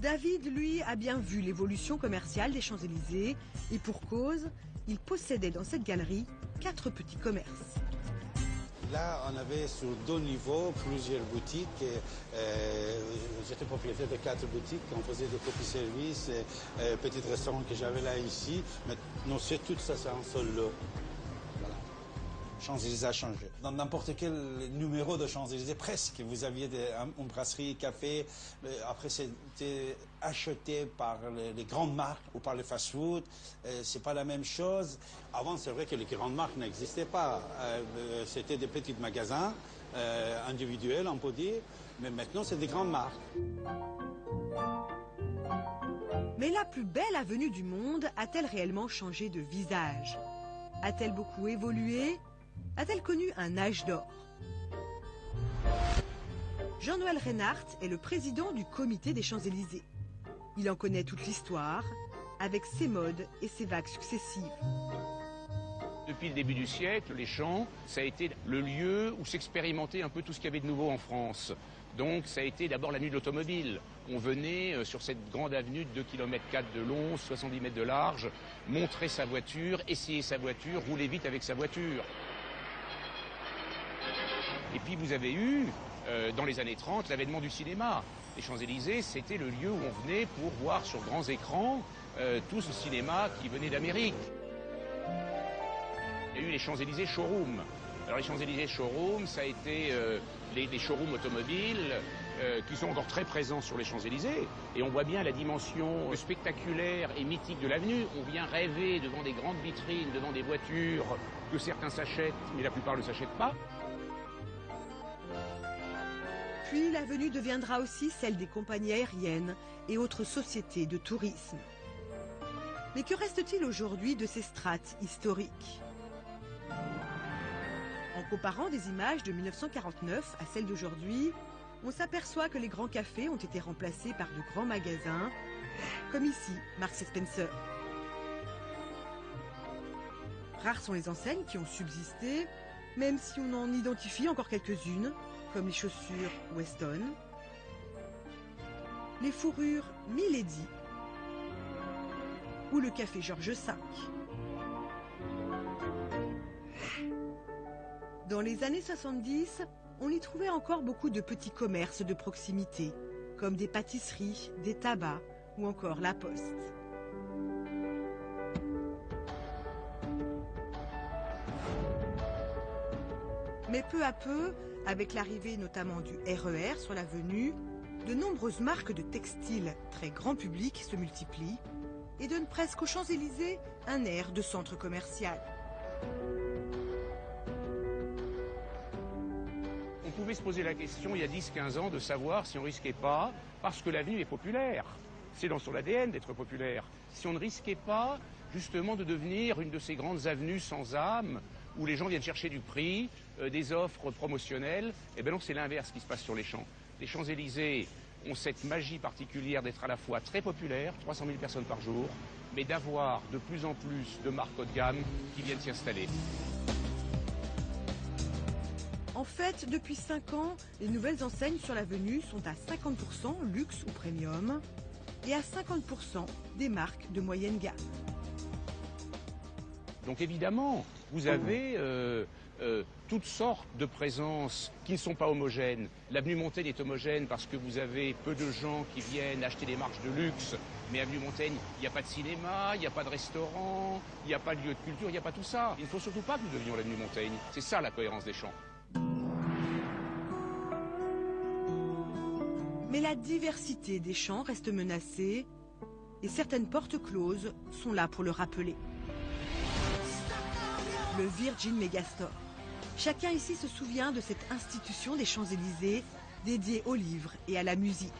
David, lui, a bien vu l'évolution commerciale des Champs-Élysées et pour cause, il possédait dans cette galerie 4 petits commerces. Là, on avait sur 2 niveaux plusieurs boutiques. J'étais propriétaire de 4 boutiques. On faisait des petits services, petits restaurants que j'avais là ici. Maintenant, c'est tout ça, c'est un seul lot. Voilà. Champs-Élysées a changé. Dans n'importe quel numéro de Champs-Élysées, presque, vous aviez une brasserie, café. Après, c'était acheté par les grandes marques ou par les fast-food. C'est pas la même chose. Avant, c'est vrai que les grandes marques n'existaient pas. C'était des petits magasins individuels, on peut dire. Mais maintenant, c'est des grandes marques. Mais la plus belle avenue du monde a-t-elle réellement changé de visage? A-t-elle beaucoup évolué? A-t-elle connu un âge d'or? Jean-Noël Reinhardt est le président du comité des Champs-Élysées. Il en connaît toute l'histoire, avec ses modes et ses vagues successives. Depuis le début du siècle, les Champs, ça a été le lieu où s'expérimentait un peu tout ce qu'il y avait de nouveau en France. Donc ça a été d'abord la nuit de l'automobile. On venait sur cette grande avenue de 2,4 km de long, 70 mètres de large, montrer sa voiture, essayer sa voiture, rouler vite avec sa voiture. Et puis vous avez eu, dans les années 30, l'avènement du cinéma. Les Champs-Élysées, c'était le lieu où on venait pour voir sur grands écrans tout ce cinéma qui venait d'Amérique. Il y a eu les Champs-Élysées showroom. Alors les Champs-Élysées showroom, ça a été des showrooms automobiles qui sont encore très présents sur les Champs-Élysées. Et on voit bien la dimension spectaculaire et mythique de l'avenue. On vient rêver devant des grandes vitrines, devant des voitures que certains s'achètent, mais la plupart ne s'achètent pas. Puis l'avenue deviendra aussi celle des compagnies aériennes et autres sociétés de tourisme. Mais que reste-t-il aujourd'hui de ces strates historiques? En comparant des images de 1949 à celles d'aujourd'hui, on s'aperçoit que les grands cafés ont été remplacés par de grands magasins, comme ici, Marks & Spencer. Rares sont les enseignes qui ont subsisté, même si on en identifie encore quelques-unes, comme les chaussures Weston, les fourrures Milady ou le café Georges V. Dans les années 70, on y trouvait encore beaucoup de petits commerces de proximité, comme des pâtisseries, des tabacs ou encore la poste. Mais peu à peu, avec l'arrivée notamment du RER sur l'avenue, de nombreuses marques de textiles très grand public se multiplient et donnent presque aux Champs-Élysées un air de centre commercial. On pouvait se poser la question il y a 10-15 ans de savoir si on ne risquait pas, parce que l'avenue est populaire, c'est dans son ADN d'être populaire, si on ne risquait pas justement de devenir une de ces grandes avenues sans âme, où les gens viennent chercher du prix, des offres promotionnelles. Eh bien non, c'est l'inverse qui se passe sur les Champs. Les Champs-Élysées ont cette magie particulière d'être à la fois très populaires, 300 000 personnes par jour, mais d'avoir de plus en plus de marques haut de gamme qui viennent s'y installer. En fait, depuis 5 ans, les nouvelles enseignes sur l'avenue sont à 50% luxe ou premium et à 50% des marques de moyenne gamme. Donc évidemment, vous avez toutes sortes de présences qui ne sont pas homogènes. L'avenue Montaigne est homogène parce que vous avez peu de gens qui viennent acheter des marches de luxe. Mais avenue Montaigne, il n'y a pas de cinéma, il n'y a pas de restaurant, il n'y a pas de lieu de culture, il n'y a pas tout ça. Il ne faut surtout pas que nous devenions l'avenue Montaigne. C'est ça la cohérence des champs. Mais la diversité des champs reste menacée et certaines portes closes sont là pour le rappeler. Le Virgin Megastore. Chacun ici se souvient de cette institution des Champs-Élysées dédiée aux livres et à la musique.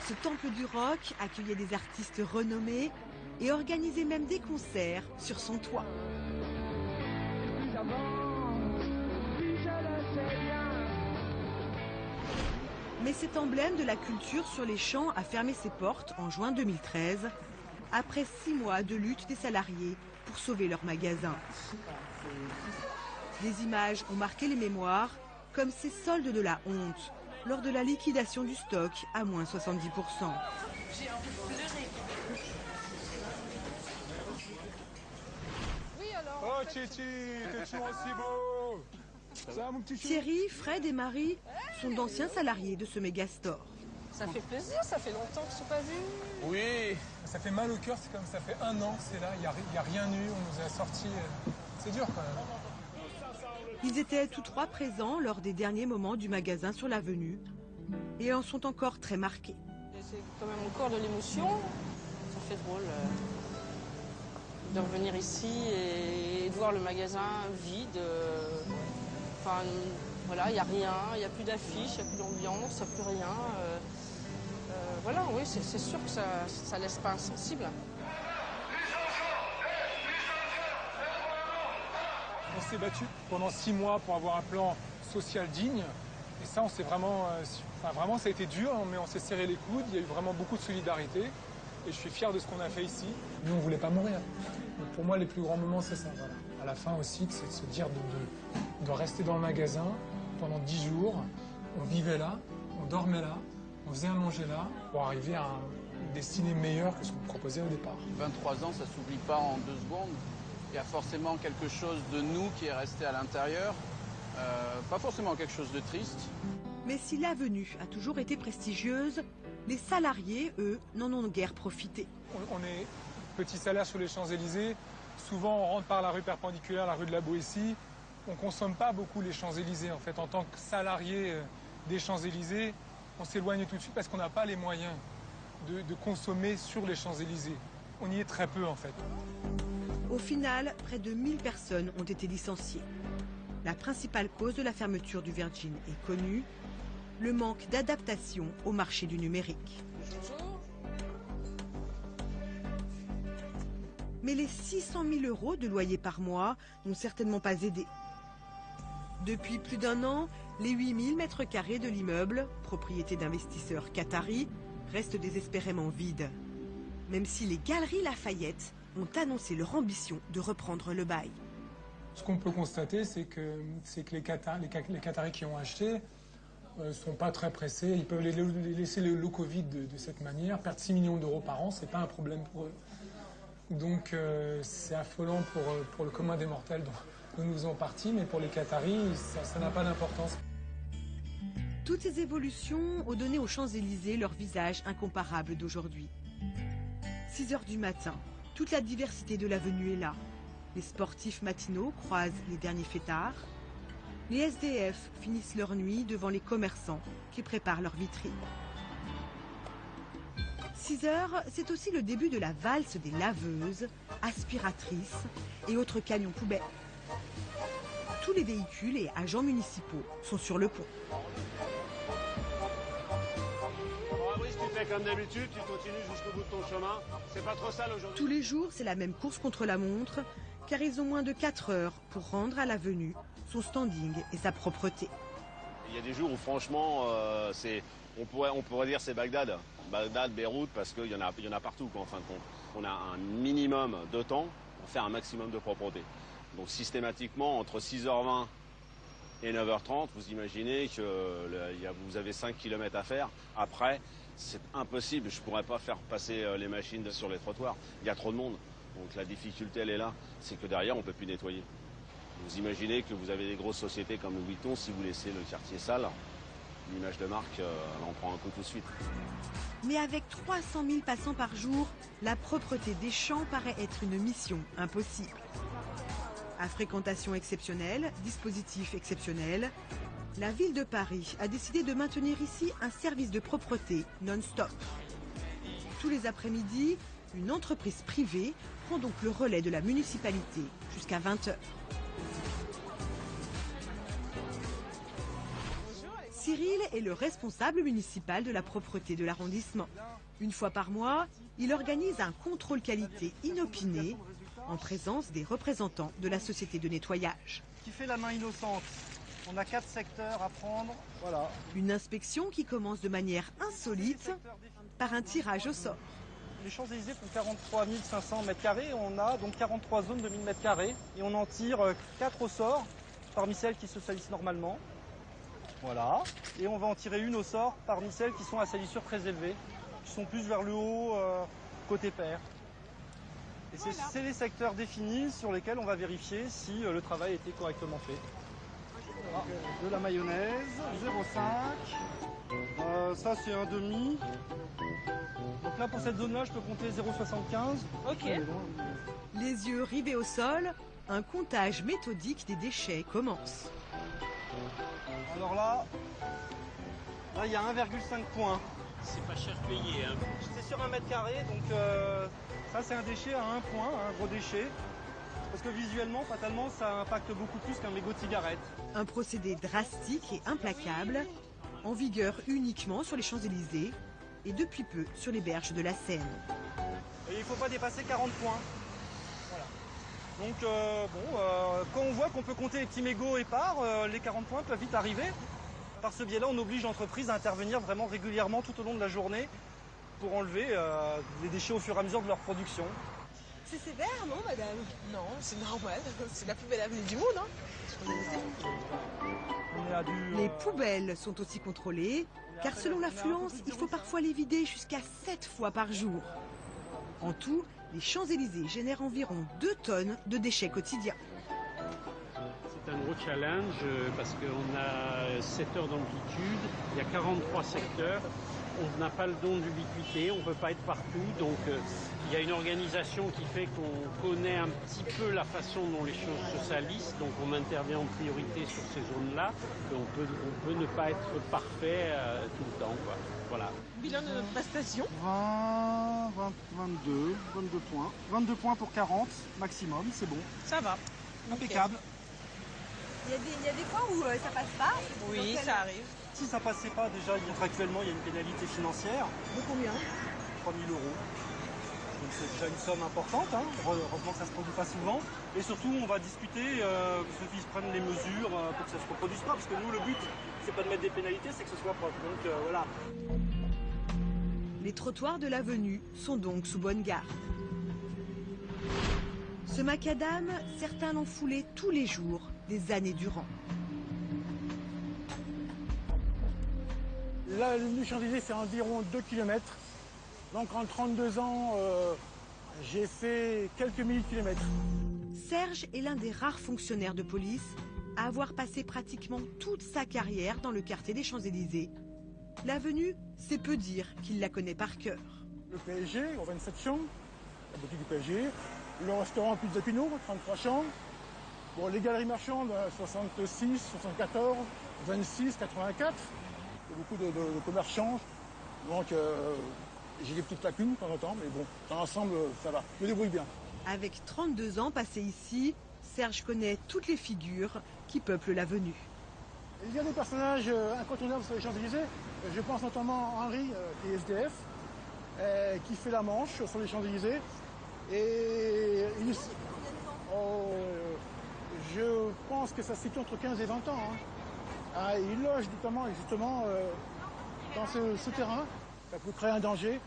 Ce temple du rock accueillait des artistes renommés et organisait même des concerts sur son toit. Mais cet emblème de la culture sur les champs a fermé ses portes en juin 2013, après 6 mois de lutte des salariés pour sauver leur magasin. Des images ont marqué les mémoires, comme ces soldes de la honte, lors de la liquidation du stock à moins 70%. J'ai envie de pleurer. Oui alors. Oh Titi, t'es toujours aussi beau. Ça va, mon petit chou? Thierry, Fred et Marie sont d'anciens salariés de ce Megastore. Ça fait plaisir, ça fait longtemps que je ne suis pas vue. Oui, ça fait mal au cœur, c'est comme ça fait 1 an, c'est là, il n'y a rien eu, on nous a sortis. C'est dur quand même. Ils étaient tous 3 présents lors des derniers moments du magasin sur l'avenue et en sont encore très marqués. C'est quand même encore de l'émotion. Ça fait drôle de revenir ici et de voir le magasin vide. Enfin, voilà, il n'y a rien, il n'y a plus d'affiches, il n'y a plus d'ambiance, il n'y a plus rien. Voilà, oui, c'est sûr que ça laisse pas insensible. On s'est battu pendant 6 mois pour avoir un plan social digne. Et ça, on s'est vraiment, vraiment, ça a été dur, mais on s'est serré les coudes. Il y a eu vraiment beaucoup de solidarité. Et je suis fier de ce qu'on a fait ici. Nous, on ne voulait pas mourir. Donc pour moi, les plus grands moments, c'est ça. Voilà. À la fin aussi, c'est de se dire de rester dans le magasin pendant 10 jours. On vivait là, on dormait là, on faisait à manger là, pour arriver à une destinée meilleure que ce qu'on proposait au départ. 23 ans, ça ne s'oublie pas en 2 secondes. Il y a forcément quelque chose de nous qui est resté à l'intérieur. Pas forcément quelque chose de triste. Mais si l'avenue a toujours été prestigieuse, les salariés, eux, n'en ont guère profité. On est petit salaire sur les Champs-Élysées. Souvent, on rentre par la rue perpendiculaire, la rue de la Boétie. On ne consomme pas beaucoup les Champs-Élysées. En fait, en tant que salarié des Champs-Élysées, on s'éloigne tout de suite parce qu'on n'a pas les moyens de consommer sur les Champs-Élysées. On y est très peu, en fait. Au final, près de 1000 personnes ont été licenciées. La principale cause de la fermeture du Virgin est connue, le manque d'adaptation au marché du numérique. Mais les 600 000 € de loyer par mois n'ont certainement pas aidé. Depuis plus d'1 an, les 8000 mètres carrés de l'immeuble, propriété d'investisseurs qataris, restent désespérément vides. Même si les Galeries Lafayette ont annoncé leur ambition de reprendre le bail. Ce qu'on peut constater, c'est que les Qataris qui ont acheté ne sont pas très pressés. Ils peuvent laisser les locaux vides de cette manière. Perdre 6 millions d'euros par an, ce n'est pas un problème pour eux. Donc c'est affolant pour le commun des mortels dont nous faisons partie, mais pour les Qataris, ça n'a pas d'importance. Toutes ces évolutions ont donné aux Champs-Élysées leur visage incomparable d'aujourd'hui. 6 h du matin, toute la diversité de l'avenue est là. Les sportifs matinaux croisent les derniers fêtards. Les SDF finissent leur nuit devant les commerçants qui préparent leurs vitrines. 6 h, c'est aussi le début de la valse des laveuses, aspiratrices et autres camions poubelles. Tous les véhicules et agents municipaux sont sur le pont. Tu fais comme d'habitude, tu continues jusqu'au bout de ton chemin. C'est pas trop sale aujourd'hui. Tous les jours, c'est la même course contre la montre, car ils ont moins de 4 heures pour rendre à l'avenue son standing et sa propreté. Il y a des jours où franchement, on pourrait dire c'est Bagdad, Beyrouth, parce qu'il y en a partout en fin de compte. On a un minimum de temps pour faire un maximum de propreté. Donc systématiquement, entre 6h20 et 9h30, vous imaginez que vous avez 5 km à faire. Après, c'est impossible, je ne pourrais pas faire passer les machines sur les trottoirs. Il y a trop de monde. Donc la difficulté, elle est là, c'est que derrière, on ne peut plus nettoyer. Vous imaginez que vous avez des grosses sociétés comme Louis Vuitton, si vous laissez le quartier sale, l'image de marque, elle en prend un coup tout de suite. Mais avec 300 000 passants par jour, la propreté des champs paraît être une mission impossible. À fréquentation exceptionnelle, dispositif exceptionnel, la ville de Paris a décidé de maintenir ici un service de propreté non-stop. Tous les après-midi, une entreprise privée prend donc le relais de la municipalité jusqu'à 20h. Cyril est le responsable municipal de la propreté de l'arrondissement. Une fois par mois, il organise un contrôle qualité inopiné en présence des représentants de la société de nettoyage. Qui fait la main innocente. On a 4 secteurs à prendre. Voilà. Une inspection qui commence de manière insolite par un tirage au sort. Les Champs-Élysées font 43 500 m². On a donc 43 zones de 1000 m² et on en tire 4 au sort parmi celles qui se salissent normalement. Voilà. Et on va en tirer une au sort parmi celles qui sont à salissure très élevée, qui sont plus vers le haut, côté pair. Et c'est les secteurs définis sur lesquels on va vérifier si le travail a été correctement fait. Voilà. De la mayonnaise, 0,5. Ça c'est un demi. Donc là pour cette zone-là, je peux compter 0,75. Ok. Les yeux rivés au sol, un comptage méthodique des déchets commence. Alors là, il y a 1,5 points. C'est pas cher payé. Hein. C'est sur 1 m², donc ça c'est un déchet à 1 point, un gros déchet. Parce que visuellement, fatalement, ça impacte beaucoup plus qu'un mégot de cigarette. Un procédé drastique et implacable, en vigueur uniquement sur les Champs-Élysées et depuis peu sur les berges de la Seine. Et il ne faut pas dépasser 40 points. Voilà. Donc quand on voit qu'on peut compter les petits mégots épars, les 40 points peuvent vite arriver. Par ce biais-là, on oblige l'entreprise à intervenir vraiment régulièrement tout au long de la journée pour enlever les déchets au fur et à mesure de leur production. C'est sévère, non, madame? Non, c'est normal. C'est la plus belle avenue du monde, hein. Les poubelles sont aussi contrôlées, car selon l'affluence, il faut parfois les vider jusqu'à 7 fois par jour. En tout, les Champs-Élysées génèrent environ 2 tonnes de déchets quotidiens. C'est un gros challenge parce qu'on a 7 heures d'amplitude, il y a 43 secteurs, on n'a pas le don d'ubiquité, on ne peut pas être partout, donc il y a une organisation qui fait qu'on connaît un petit peu la façon dont les choses se salissent, donc on intervient en priorité sur ces zones-là, on peut ne pas être parfait tout le temps, quoi. Voilà. Bilan de notre prestation? 22 points. 22 points pour 40 maximum, c'est bon. Ça va. Impeccable. Il y a des fois où ça passe pas? Oui, ça arrive. Si ça passait pas, déjà, contractuellement, il y a une pénalité financière. De combien? 3 000 €. Donc c'est déjà une somme importante, hein. Heureusement que ça ne se produit pas souvent. Et surtout, on va discuter, ceux qui prennent les mesures pour que ça ne se reproduise pas. Parce que nous, le but, c'est pas de mettre des pénalités, c'est que ce soit propre. Donc voilà. Les trottoirs de l'avenue sont donc sous bonne garde. Ce macadam, certains l'ont foulé tous les jours, des années durant. Là, le Champs-Élysées, c'est environ 2 km. Donc en 32 ans, j'ai fait quelques milliers de kilomètres. Serge est l'un des rares fonctionnaires de police à avoir passé pratiquement toute sa carrière dans le quartier des Champs-Élysées. L'avenue, c'est peu dire qu'il la connaît par cœur. Le PSG, on 27 chambres, la boutique du PSG. Le restaurant Pizza Pino, 33 chambres. Bon, les galeries marchandes, 66, 74, 26, 84. Il y a beaucoup de commerçants. Donc j'ai des petites lacunes de temps en temps, mais bon, dans l'ensemble, ça va. Je me débrouille bien. Avec 32 ans passés ici, Serge connaît toutes les figures qui peuplent l'avenue. Il y a des personnages incontournables sur les Champs-Élysées. Je pense notamment à Henri, qui est SDF, qui fait la manche sur les Champs-Élysées. Et je pense que ça se situe entre 15 et 20 ans. Hein. Il loge justement dans ce souterrain. Ça peut créer un danger.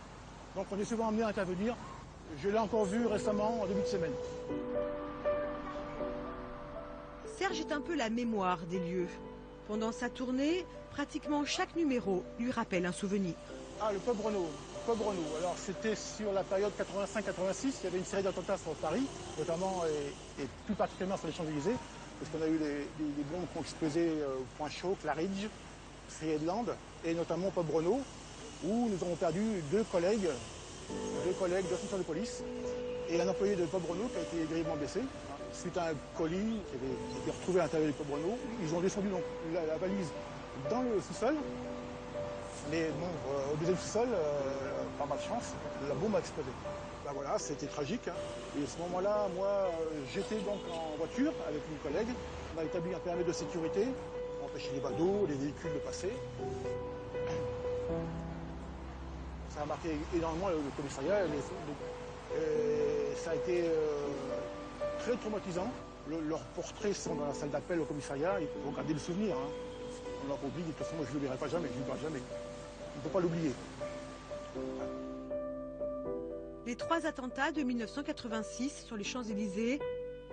Donc on est souvent amené à intervenir. Je l'ai encore vu récemment en début de semaine. Serge est un peu la mémoire des lieux. Pendant sa tournée, pratiquement chaque numéro lui rappelle un souvenir. Ah, le pub Renault. Alors, c'était sur la période 85-86. Il y avait une série d'attentats sur Paris, notamment et plus particulièrement sur les Champs-Élysées, parce qu'on a eu des bombes qui ont explosé au Point Chaud, Claridge, Friedland, et notamment au pub Renault, où nous avons perdu deux collègues d'officiers de police, et un employé de pub Renault qui a été grièvement blessé. Suite à un colis qui avait été retrouvé à l'intérieur du pub Renault, ils ont descendu donc la valise dans le sous-sol. Mais bon, au deuxième sous-sol, par malchance, la bombe a explosé. Ben voilà, c'était tragique. Hein. Et à ce moment-là, moi, j'étais donc en voiture avec une collègue. On a établi un périmètre de sécurité pour empêcher les badauds, les véhicules de passer. Ça a marqué énormément le commissariat. Ça a été très traumatisant. Leurs portraits sont dans la salle d'appel au commissariat. Il faut garder le souvenir. Hein. On l'a oublié. De toute façon, moi, je ne l'oublierai pas jamais. Je ne l'oublierai jamais. Il ne faut pas l'oublier. Les 3 attentats de 1986 sur les Champs-Élysées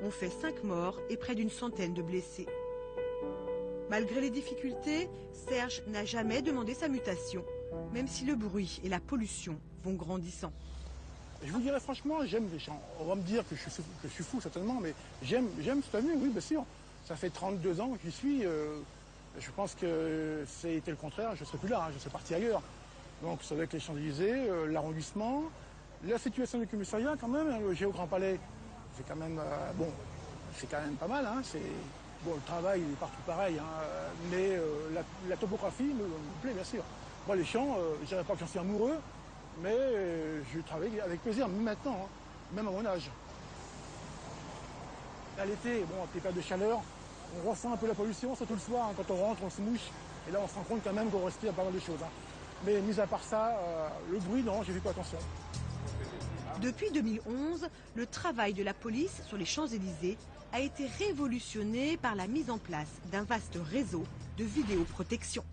ont fait 5 morts et près d'une centaine de blessés. Malgré les difficultés, Serge n'a jamais demandé sa mutation, même si le bruit et la pollution vont grandissant. Je vous dirais franchement, j'aime les champs. On va me dire que je suis fou certainement, mais j'aime cette avenue, oui bien sûr. Ça fait 32 ans que j'y suis. Je pense que c'était le contraire, je ne serais plus là, hein, je serais parti ailleurs. Donc c'est avec les Champs-Élysées, l'arrondissement, la situation du commissariat quand même, le Géo Grand Palais, c'est quand même, bon, c'est quand même pas mal. Hein, bon, le travail il est partout pareil, hein, mais la topographie me plaît bien sûr. Moi les champs, je ne dirais pas que j'en suis amoureux, mais je travaille avec plaisir, même maintenant, hein, même à mon âge. À l'été, bon, avec les périodes de chaleur, on ressent un peu la pollution, surtout le soir, hein, quand on rentre, on se mouche, et là on se rend compte quand même qu'on restait à pas mal de choses. Hein. Mais mis à part ça, le bruit, non, j'ai fait pas attention. Depuis 2011, le travail de la police sur les Champs-Élysées a été révolutionné par la mise en place d'un vaste réseau de vidéoprotection.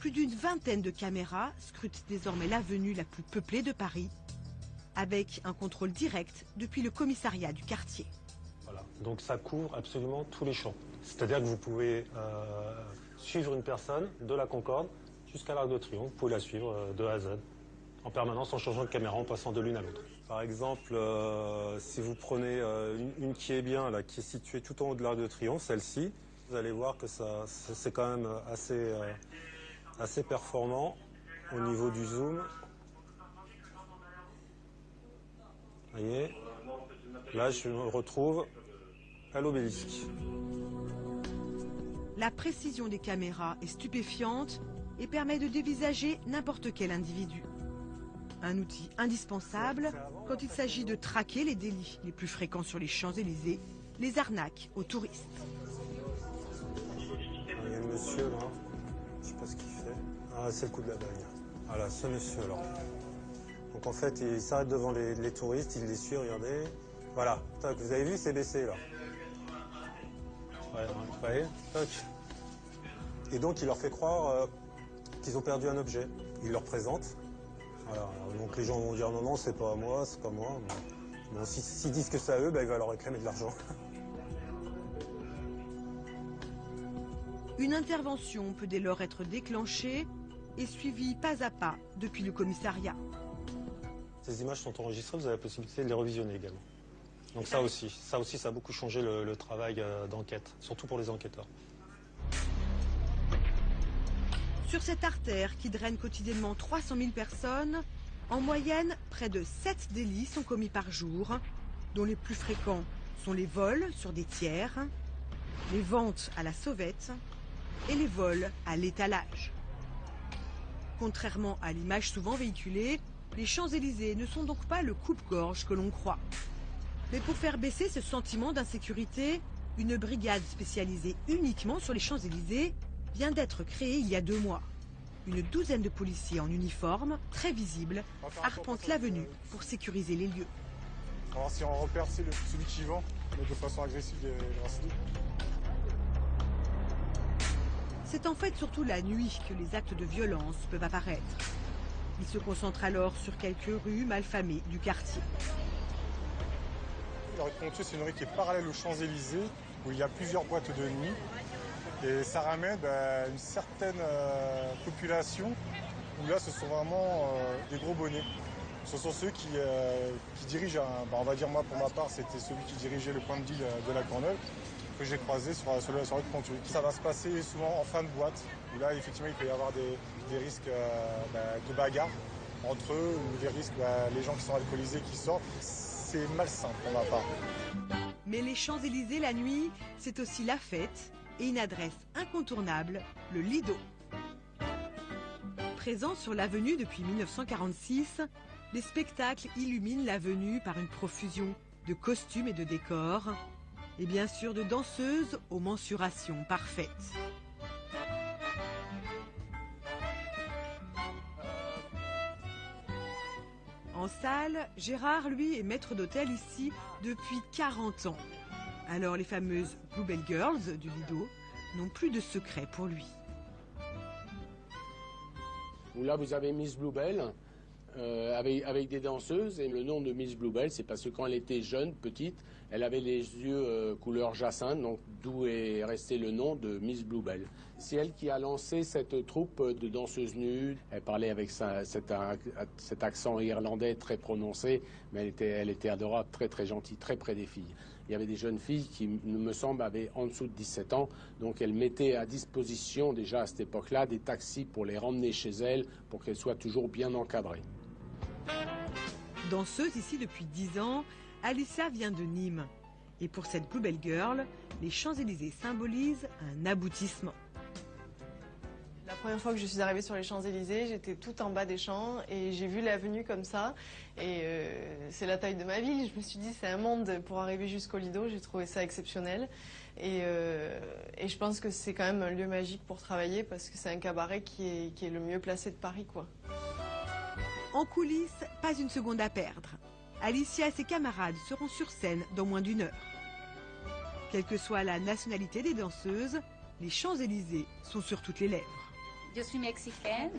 Plus d'une vingtaine de caméras scrutent désormais l'avenue la plus peuplée de Paris, avec un contrôle direct depuis le commissariat du quartier. Voilà. Donc ça couvre absolument tous les champs. C'est-à-dire que vous pouvez suivre une personne de la Concorde jusqu'à l'Arc de Triomphe. Vous pouvez la suivre de A à Z, en permanence, en changeant de caméra, en passant de l'une à l'autre. Par exemple, si vous prenez une qui est bien, là, qui est située tout en haut de l'Arc de Triomphe, celle-ci, vous allez voir que c'est quand même assez performant au niveau du zoom. Vous voyez, là je me retrouve à l'obélisque. La précision des caméras est stupéfiante et permet de dévisager n'importe quel individu. Un outil indispensable quand il s'agit de traquer les délits les plus fréquents sur les Champs-Élysées, les arnaques aux touristes. Il y a le monsieur là, je ne sais pas ce qu'il fait. Ah, c'est le coup de la bagne. Voilà, ce monsieur-là. Donc en fait, il s'arrête devant les touristes, il les suit, regardez. Voilà, toc, vous avez vu, c'est baissé là. Ouais, vous voyez, toc. Et donc il leur fait croire qu'ils ont perdu un objet. Il leur présente. Voilà, donc les gens vont dire non, non, c'est pas à moi, c'est pas moi. Bon, s'ils disent que c'est à eux, ben, il va leur réclamer de l'argent. Une intervention peut dès lors être déclenchée et suivie pas à pas depuis le commissariat. Ces images sont enregistrées, vous avez la possibilité de les revisionner également. Donc ça aussi, ça a beaucoup changé le travail d'enquête, surtout pour les enquêteurs. Sur cette artère qui draine quotidiennement 300 000 personnes, en moyenne, près de 7 délits sont commis par jour, dont les plus fréquents sont les vols sur des tiers, les ventes à la sauvette et les vols à l'étalage. Contrairement à l'image souvent véhiculée, les Champs-Élysées ne sont donc pas le coupe-gorge que l'on croit. Mais pour faire baisser ce sentiment d'insécurité, une brigade spécialisée uniquement sur les Champs-Élysées vient d'être créée il y a 2 mois. Une douzaine de policiers en uniforme, très visibles, arpentent l'avenue pour sécuriser les lieux. On va voir si on repère celui qui vend, mais de façon agressive des racistes. C'est en fait surtout la nuit que les actes de violence peuvent apparaître. Ils se concentrent alors sur quelques rues malfamées du quartier. La rue de Pontier, c'est une rue qui est parallèle aux Champs-Élysées, où il y a plusieurs boîtes de nuit. Et ça ramène une certaine population où là ce sont vraiment des gros bonnets. Ce sont ceux qui dirigent, on va dire moi pour ma part, c'était celui qui dirigeait le point de deal de la Courneuve que j'ai croisé sur la soirée de Ponthieu. Ça va se passer souvent en fin de boîte, où là effectivement il peut y avoir des risques de bagarre entre eux, ou des risques, les gens qui sont alcoolisés qui sortent. C'est malsain pour ma part. Mais les Champs-Élysées la nuit, c'est aussi la fête et une adresse incontournable, le Lido. Présent sur l'avenue depuis 1946, les spectacles illuminent l'avenue par une profusion de costumes et de décors, et bien sûr de danseuses aux mensurations parfaites. En salle, Gérard, lui, est maître d'hôtel ici depuis 40 ans. Alors les fameuses Bluebell Girls du Lido n'ont plus de secret pour lui. Là, vous avez Miss Bluebell avec des danseuses. Et le nom de Miss Bluebell, c'est parce que quand elle était jeune, petite, elle avait les yeux couleur jacinthe, donc d'où est resté le nom de Miss Bluebell. C'est elle qui a lancé cette troupe de danseuses nues. Elle parlait avec cet accent irlandais très prononcé, mais elle était adorable, très très gentille, très près des filles. Il y avait des jeunes filles qui, me semble, avaient en dessous de 17 ans, donc elle mettait à disposition déjà à cette époque-là des taxis pour les ramener chez elle, pour qu'elles soient toujours bien encadrées. Danseuse ici depuis 10 ans, Alicia vient de Nîmes. Et pour cette Bluebell Girl, les Champs-Élysées symbolisent un aboutissement. La première fois que je suis arrivée sur les Champs-Élysées, j'étais tout en bas des champs et j'ai vu l'avenue comme ça. Et c'est la taille de ma ville. Je me suis dit, c'est un monde pour arriver jusqu'au Lido. J'ai trouvé ça exceptionnel. Et je pense que c'est quand même un lieu magique pour travailler parce que c'est un cabaret qui est le mieux placé de Paris, quoi. En coulisses, pas une seconde à perdre. Alicia et ses camarades seront sur scène dans moins d'1 heure. Quelle que soit la nationalité des danseuses, les Champs-Élysées sont sur toutes les lèvres. Je suis mexicana,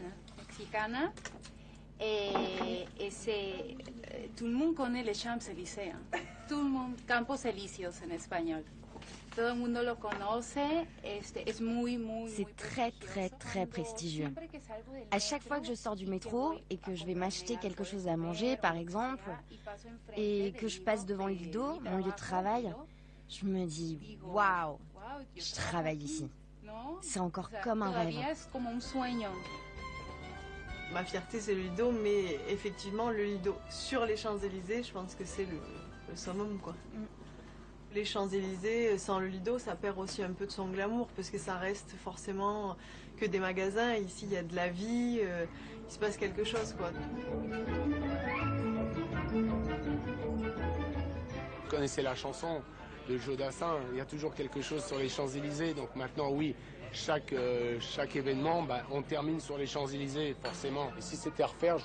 et c'est... Tout le monde connaît les Champs-Élysées. Tout le monde, Campos Elíseos en espagnol. Todo el mundo lo conoce, es muy C'est très prestigieux. À chaque fois que je sors du métro et que je vais m'acheter quelque chose à manger, par exemple, et que je passe devant le Lido, mon lieu de travail, je me dis « Waouh, je travaille ici ». C'est encore comme un rêve. Ma fierté, c'est le Lido, mais effectivement, le Lido sur les Champs-Élysées, je pense que c'est le summum, quoi. Les Champs-Élysées, sans le Lido, ça perd aussi un peu de son glamour, parce que ça reste forcément que des magasins. Ici, il y a de la vie, il se passe quelque chose, quoi. Vous connaissez la chanson de Jodassin, il y a toujours quelque chose sur les Champs-Élysées. Donc maintenant, oui, chaque événement, on termine sur les Champs-Élysées, forcément. Et si c'était à refaire,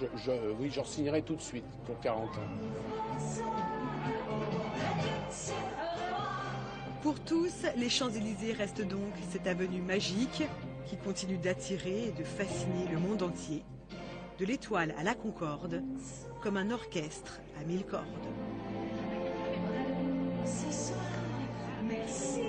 oui, je re-signerais tout de suite pour 40 ans. Pour tous, les Champs-Élysées restent donc cette avenue magique qui continue d'attirer et de fasciner le monde entier, de l'Étoile à la Concorde, comme un orchestre à 1000 cordes. Ce soir, merci.